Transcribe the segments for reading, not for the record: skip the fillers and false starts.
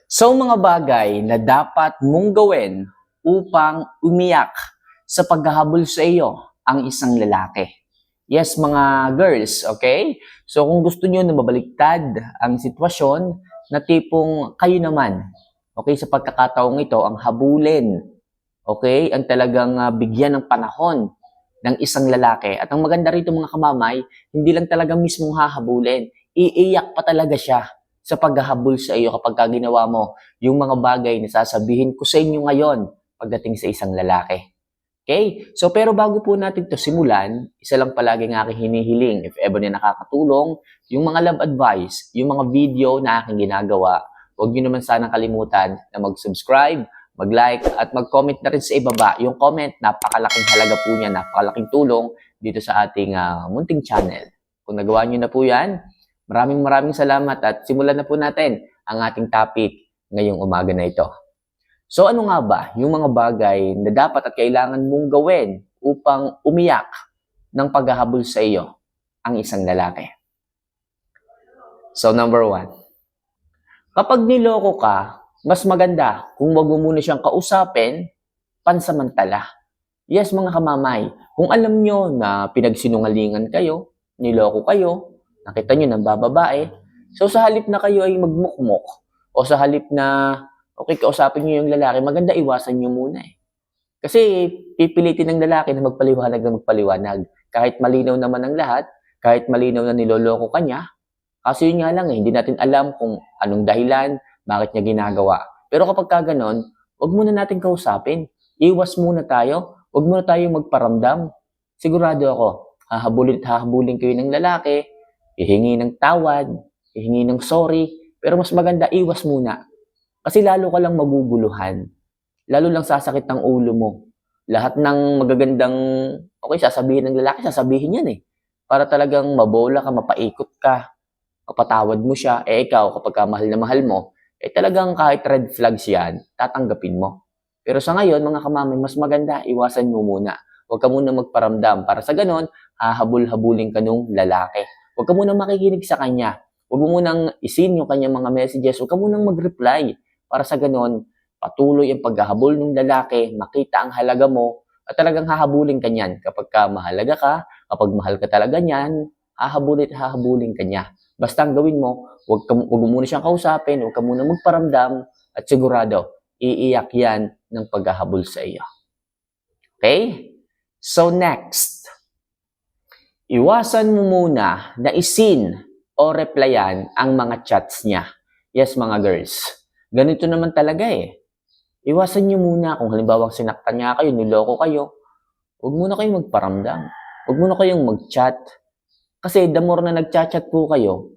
So mga bagay na dapat mong gawin upang umiyak sa paghahabol sa iyo ang isang lalaki. Yes, mga girls, okay? So kung gusto niyo na mabaliktad ang sitwasyon na tipong kayo naman, okay, sa pagkakataong ito, ang habulin, okay, ang talagang bigyan ng panahon ng isang lalaki. At ang maganda rito mga kamamay, hindi lang talaga mismong hahabulin, iiyak pa talaga siya sa paghahabol sa iyo kapag ginawa mo yung mga bagay na sasabihin ko sa inyo ngayon pagdating sa isang lalaki. Okay? So, pero bago po natin to simulan, isa lang palagi ng aking hinihiling, if ever na nakakatulong, yung mga love advice, yung mga video na aking ginagawa, huwag nyo naman sanang kalimutan na mag-subscribe, mag-like, at mag-comment na rin sa ibaba. Yung comment, napakalaking halaga po niya, napakalaking tulong dito sa ating munting channel. Kung nagawa nyo na po yan, maraming salamat at simulan na po natin ang ating topic ngayong umaga na ito. So ano nga ba yung mga bagay na dapat at kailangan mong gawin upang umiyak ng paghahabol sa iyo ang isang lalaki? So number 1, kapag niloko ka, mas maganda kung wag mo muna siyang kausapin pansamantala. Yes mga kamamay, kung alam nyo na pinagsinungalingan kayo, niloko kayo, nakita nyo ng bababae, so sa halip na kayo ay magmukmok o sa halip na okay, kausapin nyo yung lalaki, maganda iwasan nyo muna eh. Kasi pipilitin ng lalaki na magpaliwanag. Kahit malinaw naman ang lahat, kahit malinaw na niloloko ka niya, kasi yun nga lang eh, hindi natin alam kung anong dahilan, bakit niya ginagawa. Pero kapag kaganon, wag muna natin kausapin. Iwas muna tayo, wag muna tayong magparamdam. Sigurado ako, hahabulin kayo ng lalaki, hihingi ng tawad, hihingi ng sorry, pero mas maganda iwas muna. Kasi lalo ka lang maguguluhan. Lalo lang sasakit ang ulo mo. Lahat ng magagandang, okay, sasabihin ng lalaki, sasabihin yan eh. Para talagang mabola ka, mapaikot ka, mapatawad mo siya. Eh ikaw, kapag mahal na mahal mo, eh talagang kahit red flags yan, tatanggapin mo. Pero sa ngayon, mga kamamay, mas maganda, iwasan mo muna. Huwag ka muna magparamdam. Para sa ganon, hahabol-habulin ka nung lalaki. Huwag ka muna makikinig sa kanya. Huwag mo munang isin yung kanyang mga messages. Huwag ka munang mag-reply. Para sa ganon, patuloy ang paghahabol ng lalaki, makita ang halaga mo, at talagang hahabulin ka niyan. Kapag mahalaga ka, kapag mahal ka talaga niyan, hahabulin ka niya. Basta ang gawin mo, huwag mo muna siyang kausapin, huwag ka muna magparamdam, at sigurado, iiyak yan ng paghahabol sa iyo. Okay? So next, iwasan mo muna na isin o replyan ang mga chats niya. Yes, mga girls. Ganito naman talaga eh. Iwasan niyo muna kung halimbawa sinaktan niya kayo, niloko kayo, huwag muna kayong magparamdam. Huwag muna kayong mag-chat. Kasi the more na nag-chat po kayo,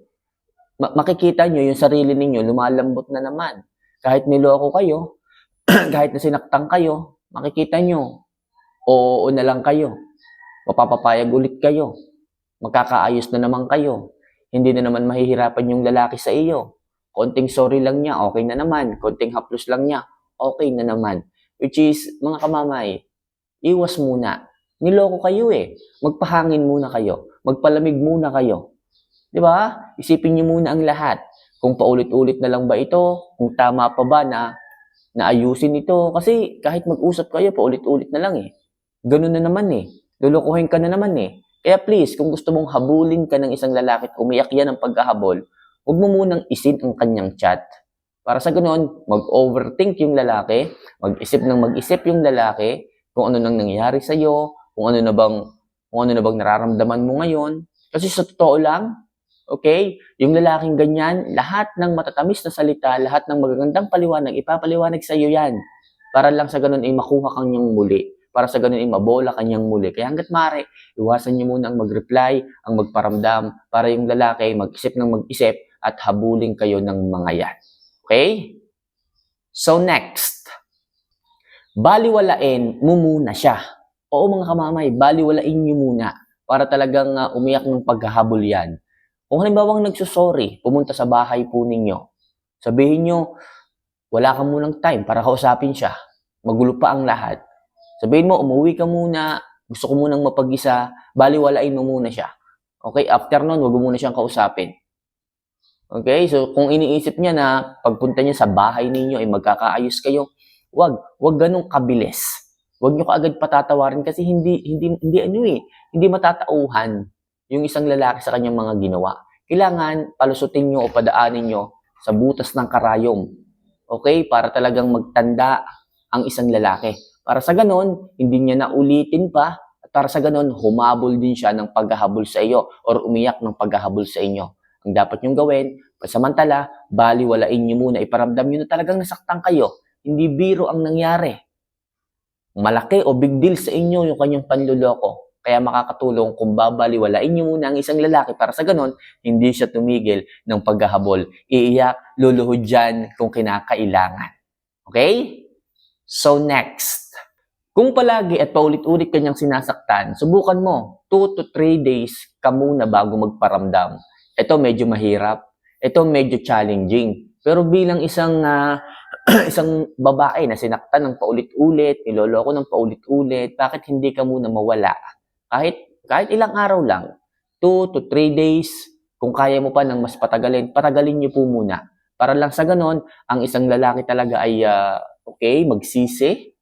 makikita niyo yung sarili ninyo, lumalambot na naman. Kahit niloko kayo, kahit na sinaktan kayo, makikita niyo, oo na lang kayo. Mapapapayag ulit kayo. Magkakaayos na naman kayo. Hindi na naman mahihirapan yung lalaki sa iyo. Konting sorry lang niya, okay na naman. Konting haplos lang niya, okay na naman. Which is, mga kamamay, iwas muna. Niloko kayo eh. Magpahangin muna kayo. Magpalamig muna kayo. Di ba? Isipin niyo muna ang lahat. Kung paulit-ulit na lang ba ito? Kung tama pa ba na ayusin ito? Kasi kahit mag-usap kayo, paulit-ulit na lang eh. Ganun na naman eh. Lulukuhin ka na naman eh. Kaya please, kung gusto mong habulin ka ng isang lalaki at umiyak yan ng pagkahabol, huwag mo munang isin ang kanyang chat. Para sa ganoon, mag-overthink yung lalaki, mag-isip yung lalaki, kung ano nang nangyari sa iyo, kung ano na bang nararamdaman mo ngayon. Kasi sa totoo lang, okay, yung lalaking ganyan, lahat ng matatamis na salita, lahat ng magagandang paliwanag, ipapaliwanag sa iyo yan. Para lang sa ganoon ay makuha kang niyang muli. Para sa ganoon ay mabola kanyang muli. Kaya hanggat maaari, iwasan niyo muna ang mag-reply, ang magparamdam, para yung lalaki mag-isip at habulin kayo ng mga yan. Okay? So next, baliwalain mo muna siya. Oo mga kamamay, baliwalain niyo muna para talagang umiyak ng paghahabol yan. Kung halimbawang nagsusorry, pumunta sa bahay po ninyo, sabihin niyo, wala ka munang time para kausapin siya. Magulo pa ang lahat. Sabihin mo, umuwi ka muna, gusto ko munang mapag-isa, baliwalain mo muna siya. Okay, after nun, wag mo muna siyang kausapin. Okay? So, kung iniisip niya na pagpunta niya sa bahay ninyo ay magkakaayos kayo, wag ganun kabilis. Wag niyo kaagad patatawarin kasi hindi matatauhan yung isang lalaki sa kanyang mga ginawa. Kailangan palusutin niyo o padaanin niyo sa butas ng karayom. Okay? Para talagang magtanda ang isang lalaki. Para sa ganon, hindi niya na ulitin pa at para sa ganon, humabol din siya ng paghahabol sa iyo or umiyak ng paghahabol sa inyo. Ang dapat niyong gawin, pasamantala, baliwalain niyo muna, iparamdam niyo na talagang nasaktan kayo. Hindi biro ang nangyari. Malaki o big deal sa inyo yung kanyang panluloko. Kaya makakatulong kung babaliwalain niyo muna ang isang lalaki para sa ganon, hindi siya tumigil ng paghahabol. Iiyak, luluhod dyan kung kinakailangan. Okay? So next, kung palagi at paulit-ulit kanyang sinasaktan, subukan mo 2 to 3 days ka muna bago magparamdam. Ito medyo mahirap. Ito medyo challenging. Pero bilang isang isang babae na sinaktan ng paulit-ulit, niloloko ng paulit-ulit, bakit hindi ka muna mawala? Kahit ilang araw lang, 2 to 3 days, kung kaya mo pa ng mas patagalin niyo po muna. Para lang sa ganon, ang isang lalaki talaga ay magsisi.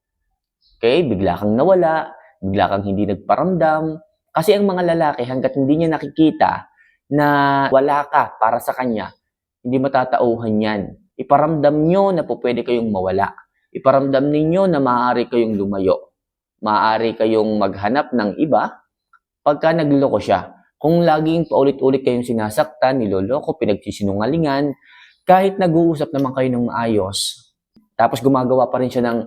Okay, bigla kang nawala, bigla kang hindi nagparamdam. Kasi ang mga lalaki, hanggat hindi niya nakikita na wala ka para sa kanya, hindi matatauhan yan. Iparamdam nyo na po pwede kayong mawala. Iparamdam ninyo na maaari kayong lumayo. Maaari kayong maghanap ng iba pagka nagloko siya. Kung laging paulit-ulit kayong sinasaktan, niloloko, pinagsisinungalingan, kahit nag-uusap naman kayo ng maayos, tapos gumagawa pa rin siya ng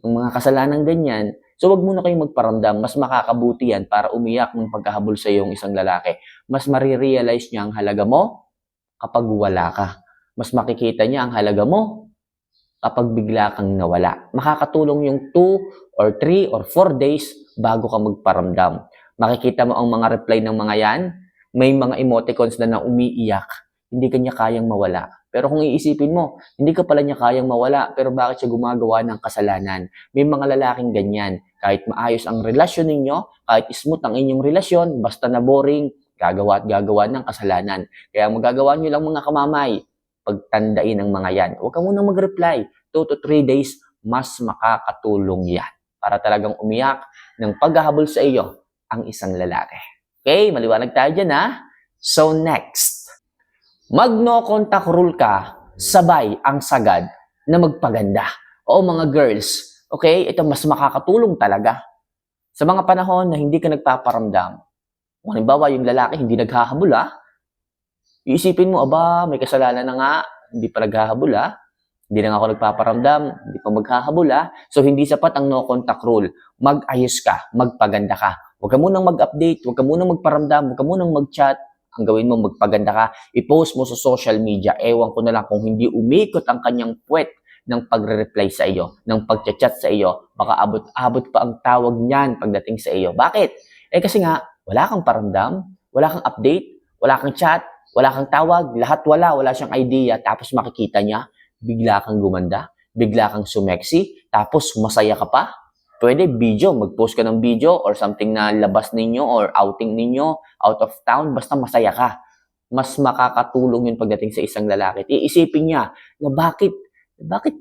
mga kasalanan ganyan, so wag muna kayong magparamdam. Mas makakabuti yan para umiyak ng pagkahabol sa iyong isang lalaki. Mas marirealize niya ang halaga mo kapag wala ka. Mas makikita niya ang halaga mo kapag bigla kang nawala. Makakatulong yung 2 or 3 or 4 days bago ka magparamdam. Makikita mo ang mga reply ng mga yan, may mga emoticons na umiiyak, hindi kanya kayang mawala. Pero kung iisipin mo, hindi ka pala niya kayang mawala, pero bakit siya gumagawa ng kasalanan? May mga lalaking ganyan. Kahit maayos ang relasyon ninyo, kahit smooth ang inyong relasyon, basta na boring, gagawa at gagawa ng kasalanan. Kaya magagawa nyo lang mga kamamay, pagtandain ang mga yan. Huwag ka munang mag-reply. 2 to 3 days, mas makakatulong yan. Para talagang umiyak ng paghahabol sa iyo ang isang lalaki. Okay, maliwanag tayo dyan ha? So next, mag-no contact rule ka, sabay ang sagad na magpaganda. O mga girls, okay, ito mas makakatulong talaga. Sa mga panahon na hindi ka nagpaparamdam, kung halimbawa yung lalaki hindi naghahabol iisipin mo, may kasalanan na nga, hindi pa naghahabol hindi na nga ako nagpaparamdam, hindi pa maghahabol So hindi sapat ang no contact rule. Mag-ayos ka, magpaganda ka. Huwag ka munang mag-update, huwag ka munang magparamdam, huwag ka munang mag-chat. Ang gawin mo, magpaganda ka. I-post mo sa social media. Ewan ko na lang kung hindi umikot ang kanyang puwet ng pagre-reply sa iyo, ng pag-chat sa iyo. Baka abot-abot pa ang tawag niyan pagdating sa iyo. Bakit? Kasi nga, wala kang paramdam, wala kang update, wala kang chat, wala kang tawag, lahat wala siyang idea. Tapos makikita niya, bigla kang gumanda, bigla kang sumeksi, tapos masaya ka pa. Pwede video, mag-post ka ng video or something na labas ninyo or outing ninyo, out of town, basta masaya ka. Mas makakatulong yun pagdating sa isang lalaki. Iisipin niya na bakit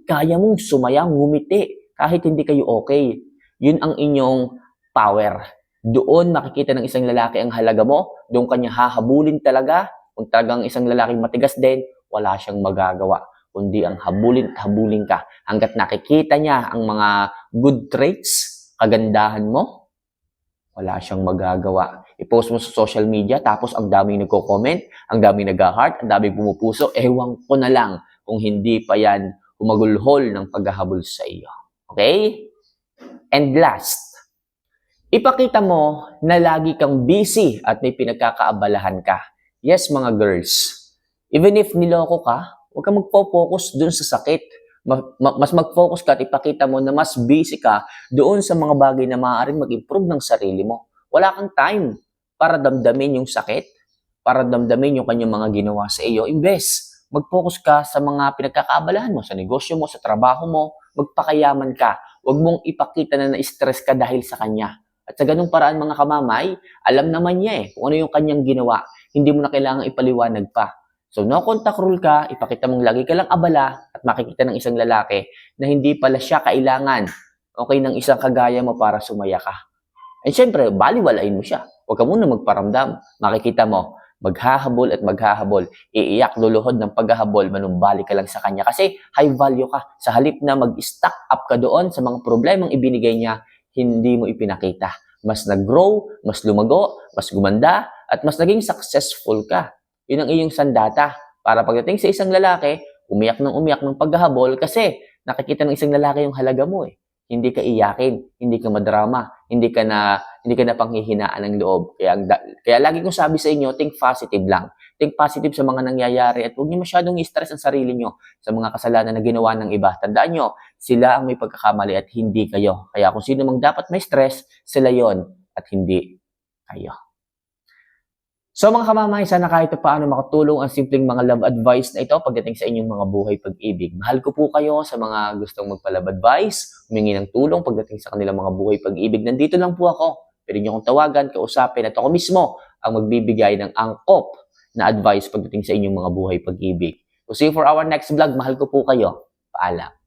kaya mong sumayang, ngumiti kahit hindi kayo okay. Yun ang inyong power. Doon makikita ng isang lalaki ang halaga mo, doon kanya hahabulin talaga. Kung talagang isang lalaking matigas din, wala siyang magagawa kundi ang habulin ka. Hanggat nakikita niya ang mga good traits, kagandahan mo, wala siyang magagawa. I-post mo sa social media, tapos ang daming nagko-comment, ang daming nag-heart, ang daming pumupuso, ewan ko na lang kung hindi pa yan humagulhol ng paghahabol sa iyo. Okay? And last, ipakita mo na lagi kang busy at may pinagkakaabalahan ka. Yes, mga girls. Even if niloko ka, huwag kang magpo-focus dun sa sakit. Mas mag-focus ka at ipakita mo na mas busy ka doon sa mga bagay na maaaring mag-improve ng sarili mo. Wala kang time para damdamin yung sakit, para damdamin yung kanyang mga ginawa sa iyo. Imbes, mag-focus ka sa mga pinagkakaabalahan mo, sa negosyo mo, sa trabaho mo, magpakayaman ka. Huwag mong ipakita na na-stress ka dahil sa kanya. At sa ganung paraan mga kamamay, alam naman niya kung ano yung kanyang ginawa. Hindi mo na kailangang ipaliwanag pa. So, no contact rule ka, ipakita mong lagi ka lang abala at makikita ng isang lalaki na hindi pala siya kailangan, okay, ng isang kagaya mo para sumaya ka. And syempre, baliwalain mo siya. Huwag ka muna magparamdam. Makikita mo, maghahabol at maghahabol. Iiyak, luluhod ng paghahabol, manumbalik ka lang sa kanya. Kasi high value ka. Sa halip na mag-stack up ka doon sa mga problemang ibinigay niya, hindi mo ipinakita. Mas nag-grow, mas lumago, mas gumanda, at mas naging successful ka. Yun ang iyong sandata. Para pagdating sa isang lalaki, umiyak ng paghahabol kasi nakikita ng isang lalaki yung halaga mo eh. Hindi ka iyakin, hindi ka madrama, hindi ka na panghihinaan ng loob. Kaya lagi kong sabi sa inyo, think positive lang. Think positive sa mga nangyayari at huwag niyo masyadong i-stress ang sarili niyo sa mga kasalanan na ginawa ng iba. Tandaan niyo, sila ang may pagkakamali at hindi kayo. Kaya kung sino mang dapat may stress, sila yon at hindi kayo. So mga kamamay, sana kahit paano makatulong ang simpleng mga love advice na ito pagdating sa inyong mga buhay pag-ibig. Mahal ko po kayo sa mga gustong magpa-love advice, humingi ng tulong pagdating sa kanilang mga buhay pag-ibig. Nandito lang po ako. Pwede niyo akong tawagan, kausapin at ako mismo ang magbibigay ng angkop na advice pagdating sa inyong mga buhay pag-ibig. So see you for our next vlog. Mahal ko po kayo. Paalam.